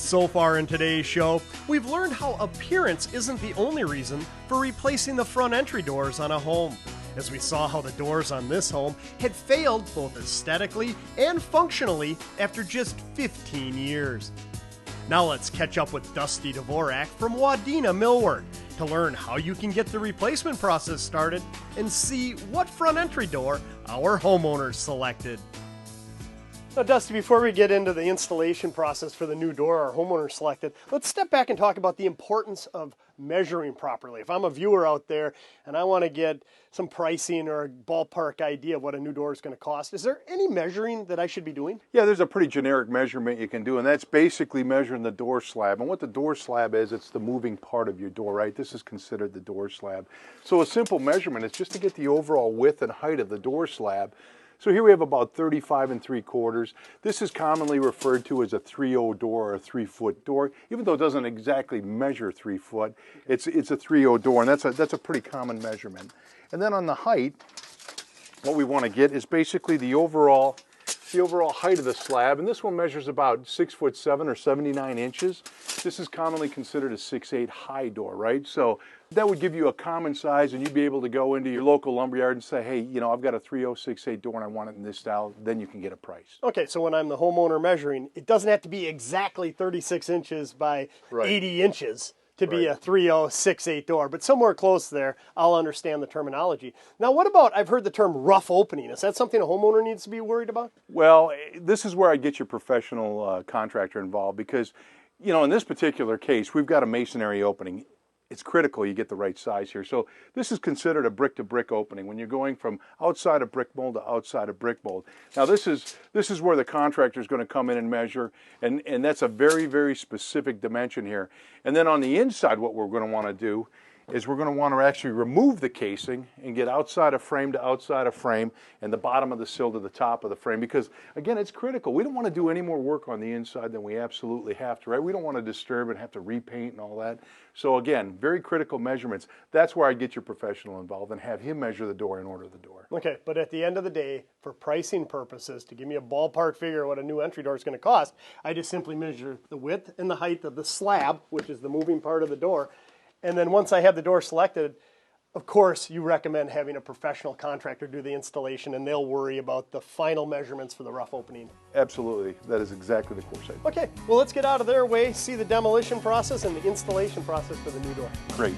So far in today's show, we've learned how appearance isn't the only reason for replacing the front entry doors on a home, as we saw how the doors on this home had failed both aesthetically and functionally after just 15 years. Now let's catch up with Dusty Dvorak from Waudena Millwork to learn how you can get the replacement process started and see what front entry door our homeowners selected. Now, Dusty, before we get into the installation process for the new door our homeowner selected, let's step back and talk about the importance of measuring properly. If I'm a viewer out there and I want to get some pricing or a ballpark idea of what a new door is going to cost, is there any measuring that I should be doing? Yeah, there's a pretty generic measurement you can do, and that's basically measuring the door slab. And what the door slab is, it's the moving part of your door, right? This is considered the door slab. So a simple measurement is just to get the overall width and height of the door slab. So here we have about 35 3/4. This is commonly referred to as a 3/0 door or a 3-foot door, even though it doesn't exactly measure 3 foot. It's a 3/0 door, and that's a pretty common measurement. And then on the height, what we want to get is basically the overall height of the slab, and this one measures about 6'7" or 79 inches. This is commonly considered a 6'8" high door, right? So that would give you a common size, and you'd be able to go into your local lumberyard and say, hey, you know, I've got a 3/0 6'8" door and I want it in this style. Then you can get a price. Okay, so when I'm the homeowner measuring, it doesn't have to be exactly 36 inches by 80 inches to be a 3/0 6'8" door, but somewhere close there, I'll understand the terminology. Now, what about, I've heard the term rough opening. Is that something a homeowner needs to be worried about? Well, this is where I get your professional contractor involved, because, you know, in this particular case, we've got a masonry opening. It's critical you get the right size here. So this is considered a brick-to-brick opening when you're going from outside of brick mold to outside of brick mold. Now this is where the contractor is going to come in and measure, and that's a very, very specific dimension here. And then on the inside, what we're going to want to do is we're going to want to actually remove the casing and get outside of frame to outside of frame and the bottom of the sill to the top of the frame, because again, it's critical. We don't want to do any more work on the inside than we absolutely have to, right? We don't want to disturb and have to repaint and all that. So again, very critical measurements. That's where I get your professional involved and have him measure the door and order the door. Okay, but at the end of the day, for pricing purposes, to give me a ballpark figure of what a new entry door is going to cost, I just simply measure the width and the height of the slab, which is the moving part of the door. And then once I have the door selected, of course, you recommend having a professional contractor do the installation, and they'll worry about the final measurements for the rough opening. Absolutely. That is exactly the course I do. Okay, well, let's get out of their way, see the demolition process and the installation process for the new door. Great.